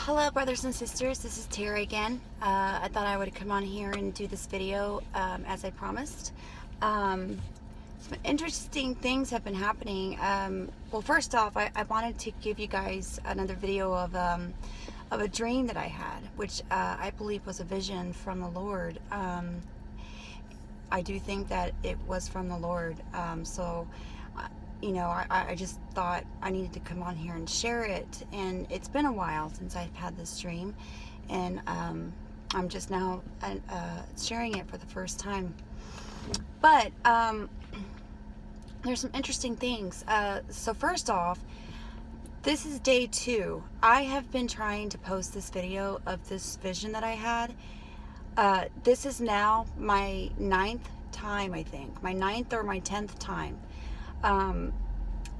Hello brothers and sisters, this is Tara again. I thought I would come on here and do this video as I promised. Some interesting things have been happening. Well, first off, I wanted to give you guys another video of a dream that I had, which I believe was a vision from the Lord. I do think that it was from the Lord. I just thought I needed to come on here and share it. And it's been a while since I've had this dream. And I'm just now sharing it for the first time. But there's some interesting things. So first off, this is day 2. I have been trying to post this video of this vision that I had. This is now my 9th time, I think. My 9th or my 10th time.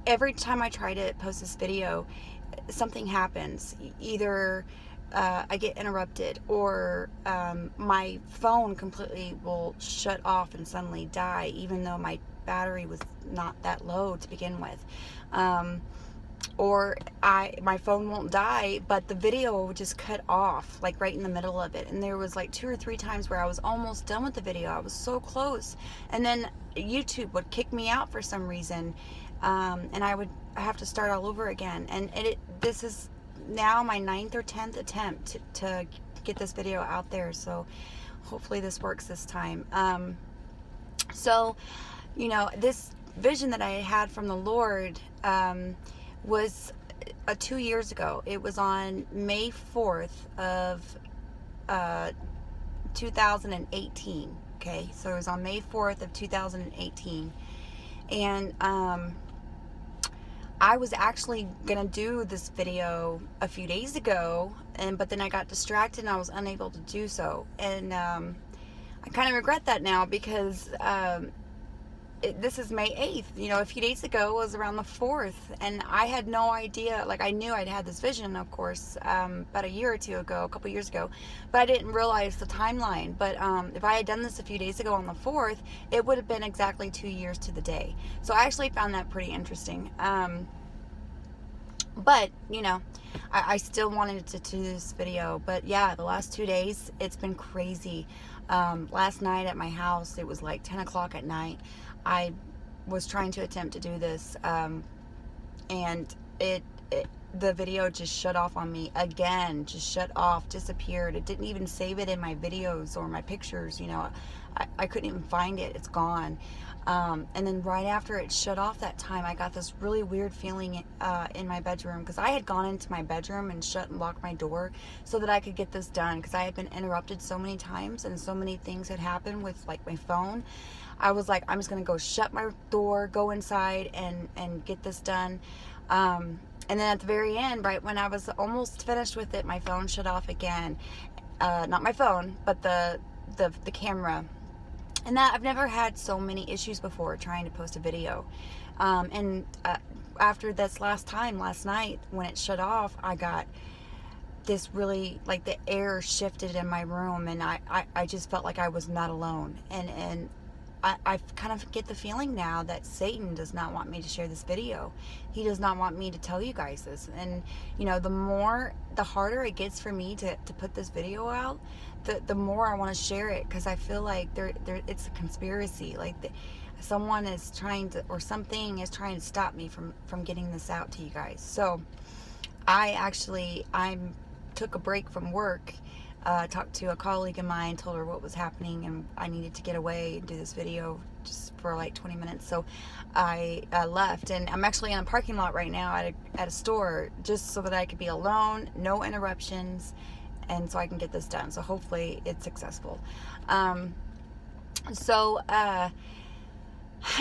Every time I try to post this video, something happens. Either I get interrupted, or my phone completely will shut off and suddenly die, even though my battery was not that low to begin with. Or my phone won't die, but the video would just cut off, like right in the middle of it. And there was like 2 or 3 times where I was almost done with the video. I was so close. And then YouTube would kick me out for some reason. And I would have to start all over again. And this is now my 9th or 10th attempt to get this video out there. So hopefully this works this time. This vision that I had from the Lord, was 2 years ago. It was on May 4th of 2018. Okay, so it was on May 4th of 2018. And I was actually gonna do this video a few days ago, but then I got distracted and I was unable to do so. And I kind of regret that now, because this is May 8th. A few days ago was around the 4th, and I had no idea. Like, I knew I'd had this vision, of course, about a year or two ago, a couple years ago, but I didn't realize the timeline. But if I had done this a few days ago on the 4th, it would have been exactly 2 years to the day. So I actually found that pretty interesting. But I still wanted to do this video. But yeah, the last 2 days, it's been crazy. Last night at my house, it was like 10 o'clock at night. I was trying to attempt to do this, and the video just shut off on me again. Just shut off, disappeared. It didn't even save it in my videos or my pictures. I couldn't even find it. It's gone. And then right after it shut off that time, I got this really weird feeling in my bedroom, because I had gone into my bedroom and shut and locked my door so that I could get this done, because I had been interrupted so many times and so many things had happened with like my phone. I was like, I'm just gonna go shut my door, go inside and get this done. And then at the very end, right when I was almost finished with it, my phone shut off again. Not my phone, but the camera. And that, I've never had so many issues before trying to post a video. After this last night, when it shut off, I got this really, like, the air shifted in my room, and I just felt like I was not alone. And I kind of get the feeling now that Satan does not want me to share this video. He does not want me to tell you guys this. And the harder it gets for me to put this video out, the more I want to share it, because I feel like it's a conspiracy. Like someone is trying to, or something is trying to stop me from getting this out to you guys. So I took a break from work. Talked to a colleague of mine, told her what was happening, and I needed to get away and do this video just for like 20 minutes. So I left, and I'm actually in a parking lot right now at a store, just so that I could be alone, no interruptions, and so I can get this done. So hopefully it's successful.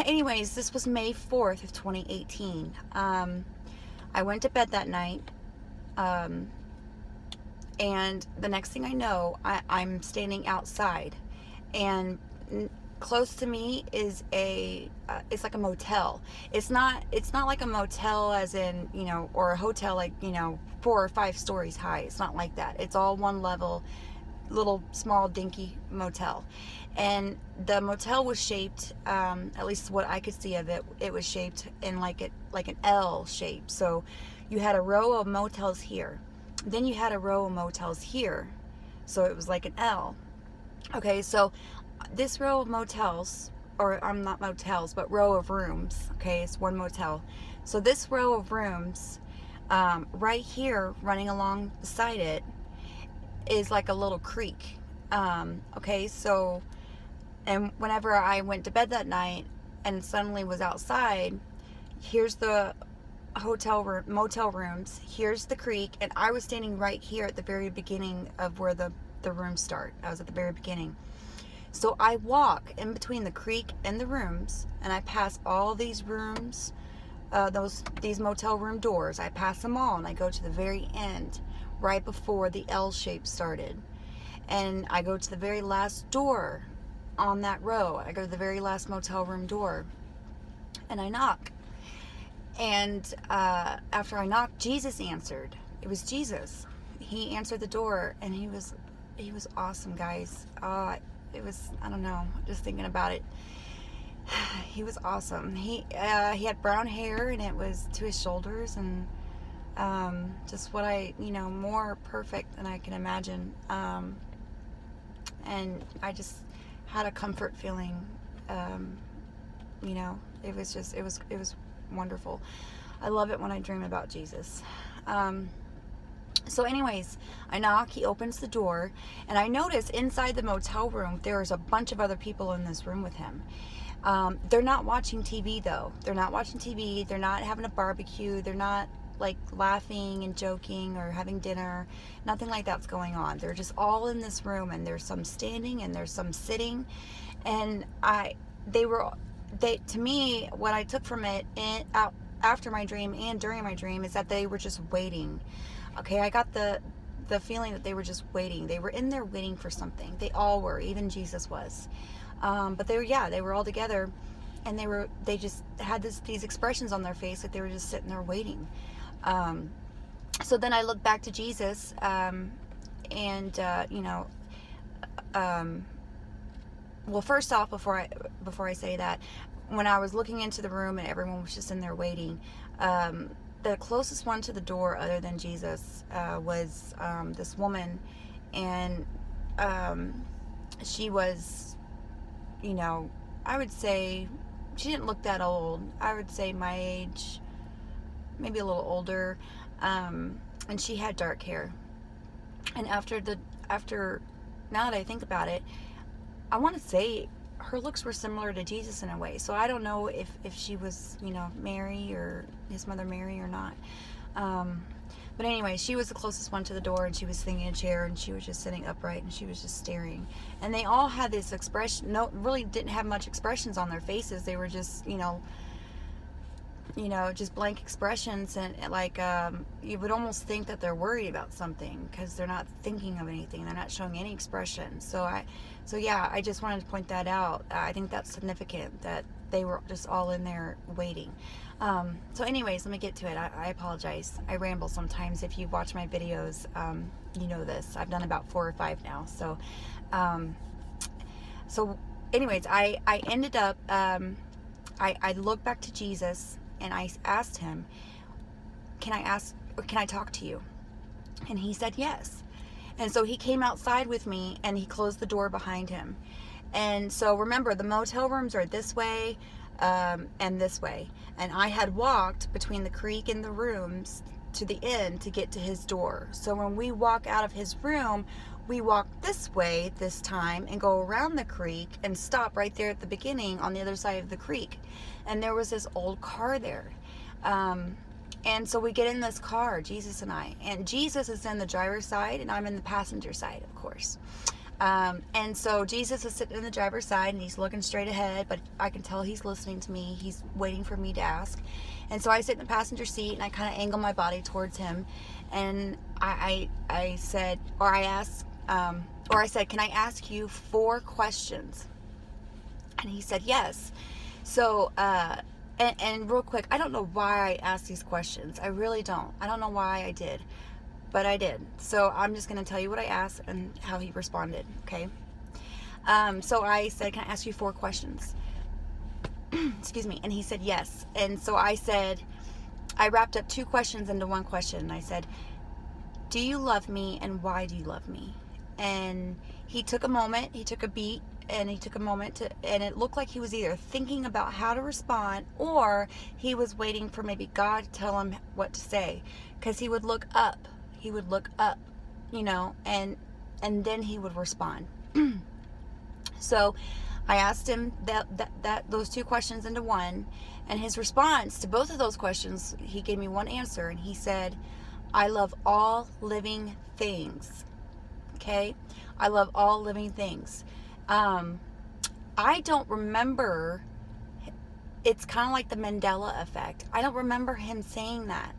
Anyways, this was May 4th of 2018. I went to bed that night. And the next thing I know, I'm standing outside, and close to me is it's like a motel. It's not like a motel as in, or a hotel, like, 4 or 5 stories high. It's not like that. It's all one level, little small dinky motel. And the motel was shaped, at least what I could see of it, it was shaped in like an L shape. So you had a row of motels here, Then you had a row of motels here. So it was like an L. Okay, so this row of motels, or I'm not motels, but row of rooms, okay, it's one motel. So this row of rooms, right here, running along beside it, is like a little creek. Okay, so, and whenever I went to bed that night and suddenly was outside, here's the motel rooms, here's the creek, and I was standing right here at the very beginning of where the rooms start. I was at the very beginning. So I walk in between the creek and the rooms, and I pass all these rooms, these motel room doors. I pass them all, and I go to the very end, right before the L shape started. And I go to the very last door on that row. I go to the very last motel room door, and I knock. And after I knocked, Jesus answered. It was Jesus. He answered the door, and he was awesome, guys. It was, I don't know, just thinking about it. He was awesome. He had brown hair, and it was to his shoulders, and just what more perfect than I can imagine. And I just had a comfort feeling. It was wonderful. I love it when I dream about Jesus. So anyways, I knock, he opens the door, and I notice inside the motel room there's a bunch of other people in this room with him. They're not watching TV though. They're not watching TV. They're not having a barbecue. They're not like laughing and joking or having dinner. Nothing like that's going on. They're just all in this room, and there's some standing and there's some sitting. And to me, what I took from it after my dream and during my dream is that they were just waiting. Okay, I got the feeling that they were just waiting. They were in there waiting for something. They all were, even Jesus was. But they were all together, and they just had these expressions on their face, like they were just sitting there waiting. So then I looked back to Jesus, well, first off, before I say that, when I was looking into the room and everyone was just in there waiting, the closest one to the door other than Jesus was this woman, and she was, I would say she didn't look that old. I would say my age, maybe a little older, and she had dark hair. And after now that I think about it, I want to say her looks were similar to Jesus in a way. So I don't know if she was, Mary or his mother Mary or not. But anyway, she was the closest one to the door, and she was sitting in a chair, and she was just sitting upright, and she was just staring. And they all had this expression, really didn't have much expressions on their faces. They were just, just blank expressions, and like you would almost think that they're worried about something because they're not thinking of anything. They're not showing any expression. So I just wanted to point that out. I think that's significant that they were just all in there waiting. So anyways, let me get to it. I apologize. I ramble sometimes. If you watch my videos, you know this. I've done about 4 or 5 now. So anyways, I ended up, I looked back to Jesus, and I asked him, can I talk to you? And he said yes. And so he came outside with me, and he closed the door behind him. And so remember, the motel rooms are this way and this way. And I had walked between the creek and the rooms to the end to get to his door. So when we walk out of his room, we walk this way this time and go around the creek and stop right there at the beginning on the other side of the creek. And there was this old car there. And so we get in this car, Jesus and I. And Jesus is in the driver's side, and I'm in the passenger side, of course. And so Jesus is sitting in the driver's side, and he's looking straight ahead, but I can tell he's listening to me. He's waiting for me to ask. And so I sit in the passenger seat, and I kind of angle my body towards him. And I said, can I ask you 4 questions? And he said, yes. So, and real quick, I don't know why I asked these questions. I really don't. I don't know why I did, but I did. So I'm just going to tell you what I asked and how he responded, okay? So I said, can I ask you 4 questions? Excuse me. And he said, yes. And so I said, I wrapped up 2 questions into 1 question. And I said, do you love me, and why do you love me? And he took a moment, he took a beat, and he took a moment to, and it looked like he was either thinking about how to respond, or he was waiting for maybe God to tell him what to say, because he would look up, you know, and then he would respond. So I asked him that those two questions into one, and his response to both of those questions, he gave me one answer, and he said, I love all living things. Okay? I love all living things. I don't remember, it's kind of like the Mandela Effect. I don't remember him saying that.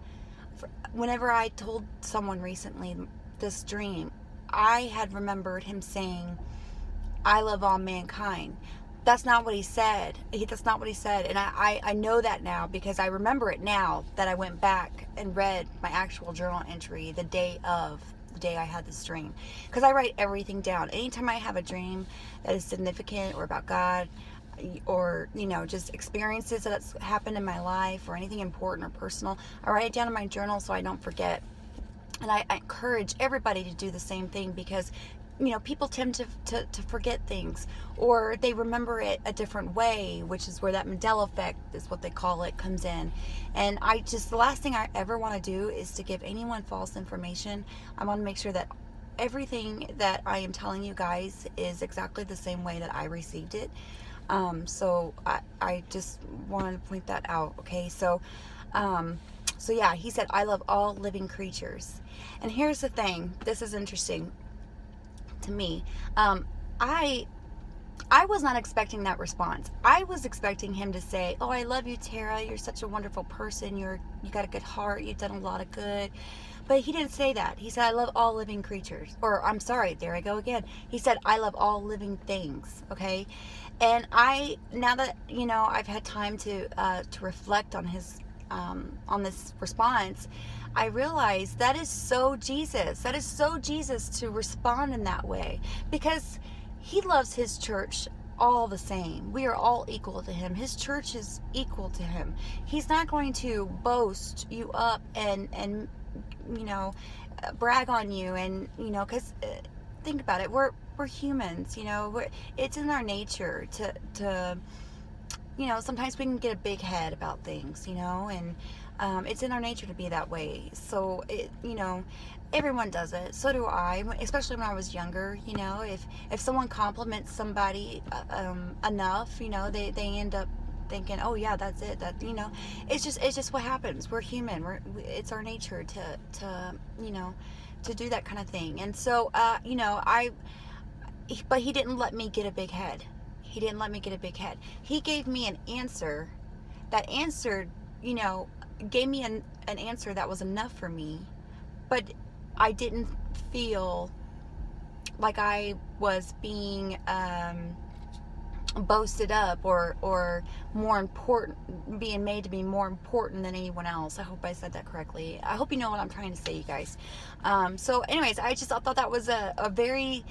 Whenever I told someone recently this dream, I had remembered him saying, I love all mankind. That's not what he said. That's not what he said. And I know that now, because I remember it now that I went back and read my actual journal entry the day I had this dream. Because I write everything down. Anytime I have a dream that is significant or about God, or, you know, just experiences that's happened in my life, or anything important or personal, I write it down in my journal so I don't forget. And I encourage everybody to do the same thing, because, you know, people tend to forget things, or they remember it a different way, which is where that Mandela Effect is what they call it, comes in. And the last thing I ever want to do is to give anyone false information. I want to make sure that everything that I am telling you guys is exactly the same way that I received it. So I just wanted to point that out. Okay. So yeah, he said, I love all living creatures. And here's the thing. This is interesting to me. I was not expecting that response. I was expecting him to say, oh, I love you, Tara. You're such a wonderful person. You got a good heart. You've done a lot of good. But he didn't say that. He said, I love all living creatures. Or, I'm sorry, there I go again. He said, I love all living things. Okay. And now that, you know, I've had time to reflect on on this response, I realize that is so Jesus. That is so Jesus to respond in that way, because he loves his church all the same. We are all equal to him. His church is equal to him. He's not going to boast you up and you know, brag on you, and, you know, because think about it, we're humans, you know, it's in our nature to you know, sometimes we can get a big head about things, you know, and it's in our nature to be that way. So you know, everyone does it. So do I, especially when I was younger. You know, if someone compliments somebody enough, you know, they end up thinking, oh yeah, that's it. That, you know, it's just what happens. We're human. It's our nature to you know, to do that kind of thing. And so you know, but he didn't let me get a big head. He didn't let me get a big head. He gave me an answer that answered, you know, gave me an answer that was enough for me, but I didn't feel like I was being boasted up or more important, being made to be more important than anyone else. I hope I said that correctly. I hope you know what I'm trying to say, you guys. So anyways, I thought that was a very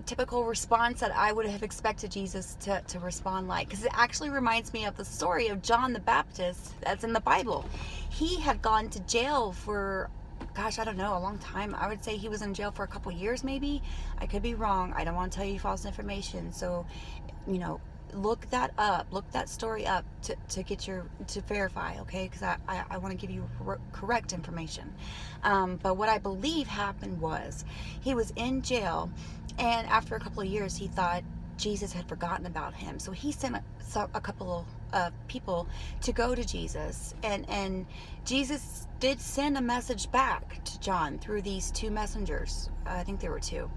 typical response that I would have expected Jesus to respond like, because it actually reminds me of the story of John the Baptist that's in the Bible. He had gone to jail for, gosh, I don't know, a long time. I would say he was in jail for a couple years, maybe. I could be wrong. I don't want to tell you false information. So, you know, look that up, look that story up to verify, okay? Because I want to give you correct information. But what I believe happened was he was in jail, and after a couple of years, he thought Jesus had forgotten about him. So he sent a couple of people to go to Jesus, and Jesus did send a message back to John through these two messengers. I think there were two.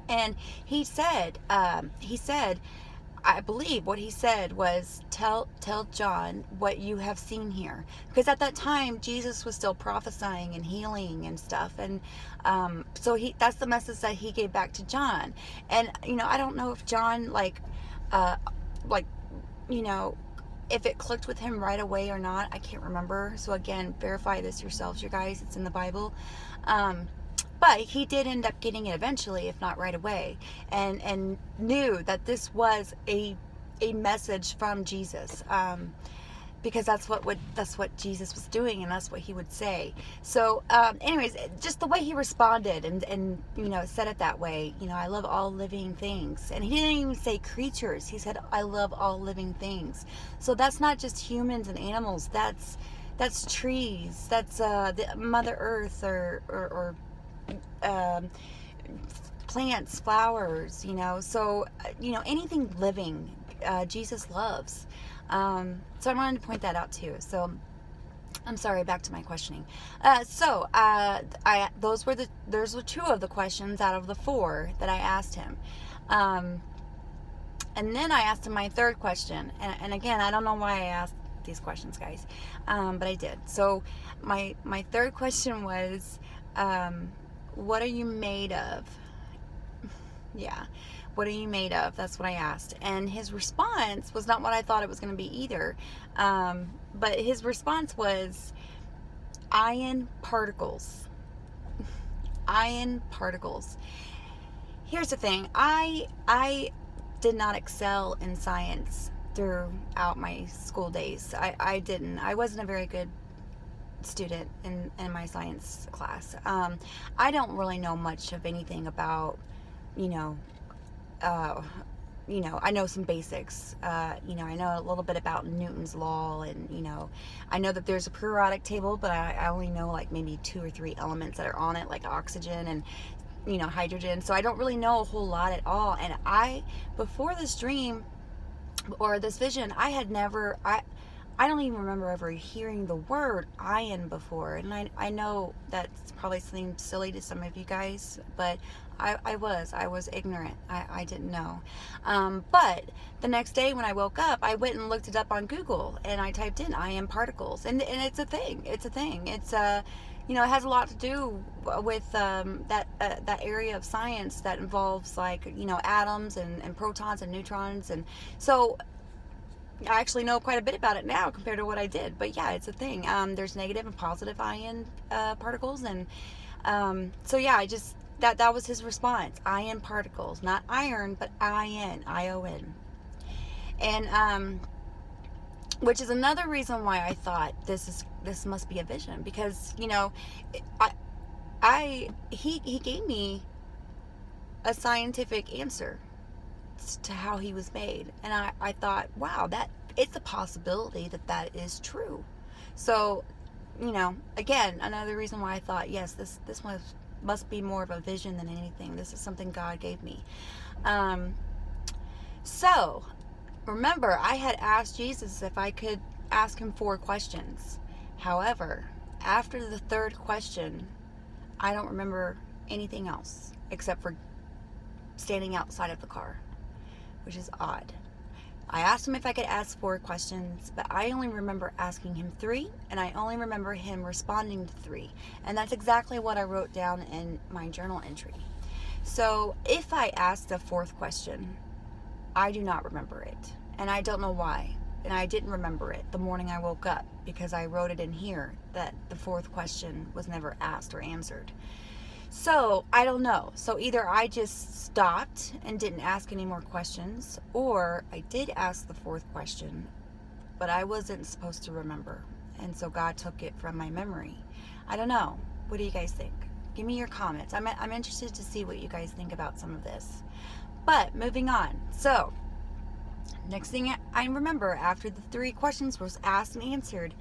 And he said, I believe what he said was, tell John what you have seen here. Because at that time, Jesus was still prophesying and healing and stuff. And so that's the message that he gave back to John. And, you know, I don't know if John, you know, if it clicked with him right away or not. I can't remember. So again, verify this yourselves, you guys. It's in the Bible. But he did end up getting it eventually, if not right away, and knew that this was a message from Jesus. because that's what Jesus was doing, and that's what he would say. So anyways, just the way he responded and said it that way, I love all living things. And he didn't even say creatures, he said I love all living things. So that's not just humans and animals, that's trees, that's the Mother Earth, or plants, flowers, so anything living, Jesus loves. So I wanted to point that out too. So I'm sorry, back to my questioning. Those were two of the questions out of the 4 that I asked him. And then I asked him my third question. And again, I don't know why I asked these questions, guys. But I did. So my third question was, what are you made of? Yeah. What are you made of? That's what I asked. And his response was not what I thought it was going to be either. But his response was iron particles. Iron particles. Here's the thing. I did not excel in science throughout my school days. I didn't. I wasn't a very good student in my science class. I don't really know much of anything about, I know some basics. I know a little bit about Newton's law, and I know that there's a periodic table, but I only know like maybe 2 or 3 elements that are on it, like oxygen and hydrogen. So I don't really know a whole lot at all. And before this dream or this vision, I don't even remember ever hearing the word iron before. And I know that's probably something silly to some of you guys, but I was ignorant. I didn't know. But the next day when I woke up, I went and looked it up on Google, and I typed in iron particles, and it's a thing. It's it has a lot to do with that area of science that involves atoms and protons and neutrons. And so I actually know quite a bit about it now compared to what I did. But yeah, it's a thing. There's negative and positive ion particles. And so yeah, that was his response. Ion particles. Not iron, but ion. I-O-N. And which is another reason why I thought this must be a vision. Because, he gave me a scientific answer to how he was made, and I thought, wow, that it's a possibility that is true. So again, another reason why I thought, yes, this must be more of a vision than anything. This is something God gave me. So remember, I had asked Jesus if I could ask him 4 questions. However, after the 3rd question, I don't remember anything else except for standing outside of the car, which is odd. I asked him if I could ask 4 questions, but I only remember asking him 3, and I only remember him responding to 3. And that's exactly what I wrote down in my journal entry. So if I asked a 4th question, I do not remember it. And I don't know why. And I didn't remember it the morning I woke up, because I wrote it in here that the 4th question was never asked or answered. So I don't know. So either I just stopped and didn't ask any more questions, or I did ask the 4th question, but I wasn't supposed to remember. And so God took it from my memory. I don't know. What do you guys think? Give me your comments. I'm interested to see what you guys think about some of this. But moving on. So next thing I remember, after the 3 questions was asked and answered,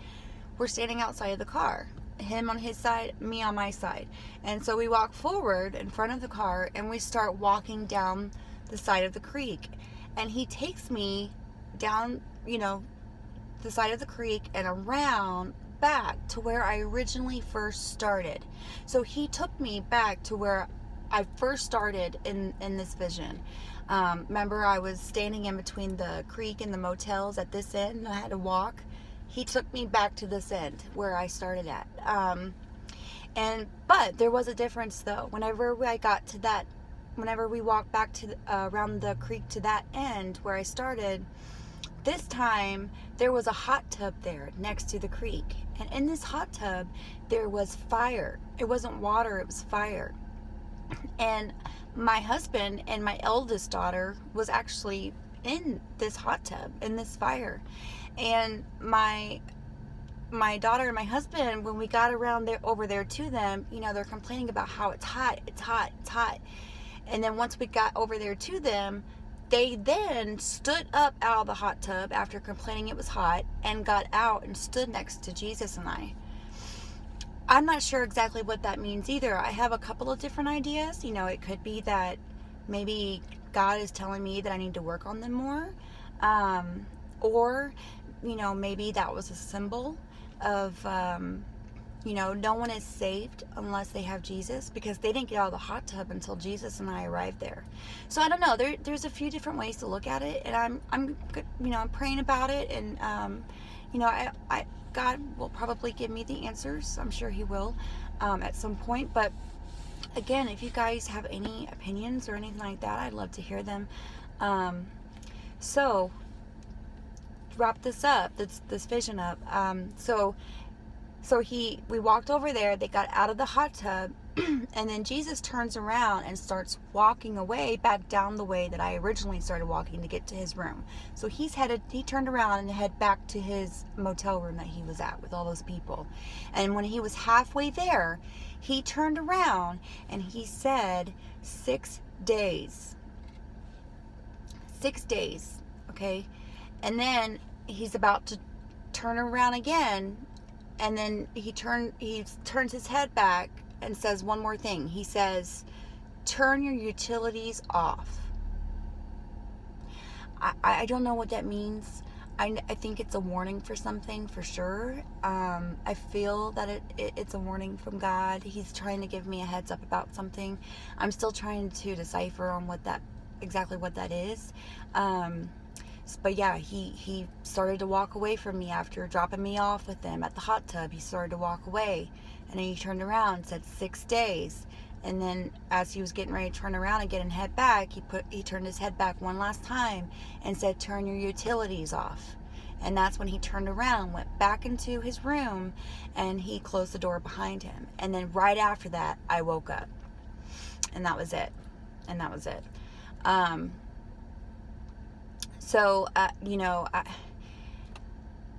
we're standing outside of the car. Him on his side, me on my side. And so we walk forward in front of the car, and we start walking down the side of the creek. And he takes me down, the side of the creek and around back to where I originally first started. So he took me back to where I first started in this vision. Remember, I was standing in between the creek and the motels at this end, and I had to walk. He took me back to this end where I started at. But there was a difference though. Whenever we walked back to around the creek to that end where I started, this time there was a hot tub there next to the creek. And in this hot tub, there was fire. It wasn't water, it was fire. And my husband and my eldest daughter was actually in this hot tub, in this fire. And my daughter and my husband, when we got around there over there to them, you know, they're complaining about how it's hot, it's hot, it's hot. And then once we got over there to them, they then stood up out of the hot tub after complaining it was hot and got out and stood next to Jesus and I. I'm not sure exactly what that means either. I have a couple of different ideas. You know, it could be that maybe God is telling me that I need to work on them more. Or, you know, maybe that was a symbol of, you know, no one is saved unless they have Jesus, because they didn't get out of the hot tub until Jesus and I arrived there. So I don't know. There's a few different ways to look at it, and I'm you know, I'm praying about it, and you know, I God will probably give me the answers. I'm sure He will at some point. But again, if you guys have any opinions or anything like that, I'd love to hear them. So wrap this up, this vision up. So we walked over there, they got out of the hot tub, and then Jesus turns around and starts walking away back down the way that I originally started walking to get to his room. So he turned around and head back to his motel room that he was at with all those people. And when he was halfway there, he turned around and he said, 6 days. 6 days, okay? And then he's about to turn around again, and then he turns his head back and says one more thing. He says, turn your utilities off. I don't know what that means. I think it's a warning for something, for sure. I feel that it's a warning from God. He's trying to give me a heads up about something. I'm still trying to decipher on exactly what that is. But yeah, he started to walk away from me after dropping me off with him at the hot tub. He started to walk away, and then he turned around and said 6 days. And then as he was getting ready to turn around again and head back, he turned his head back one last time and said, turn your utilities off. And that's when he turned around, went back into his room, and he closed the door behind him. And then right after that, I woke up. And that was it. So, you know,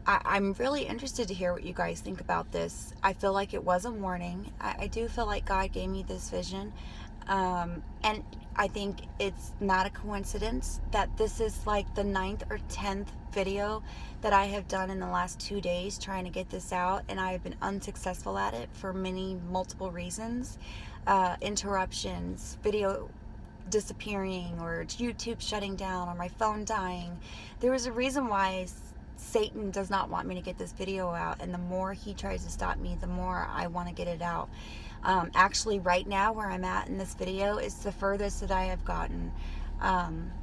I'm really interested to hear what you guys think about this. I feel like it was a warning. I do feel like God gave me this vision. And I think it's not a coincidence that this is like the 9th or 10th video that I have done in the last 2 days trying to get this out. And I have been unsuccessful at it for multiple reasons. Interruptions, video disappearing, or YouTube shutting down, or my phone dying. There was a reason why Satan does not want me to get this video out, and the more he tries to stop me, the more I want to get it out. Actually, right now where I'm at in this video is the furthest that I have gotten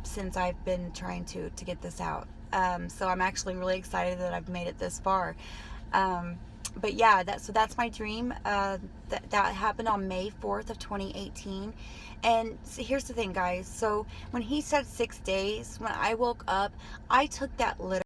since I've been trying to get this out. So I'm actually really excited that I've made it this far. But yeah, that's my dream. That happened on May 4th of 2018. And so here's the thing, guys. So when he said 6 days, when I woke up, I took that literally.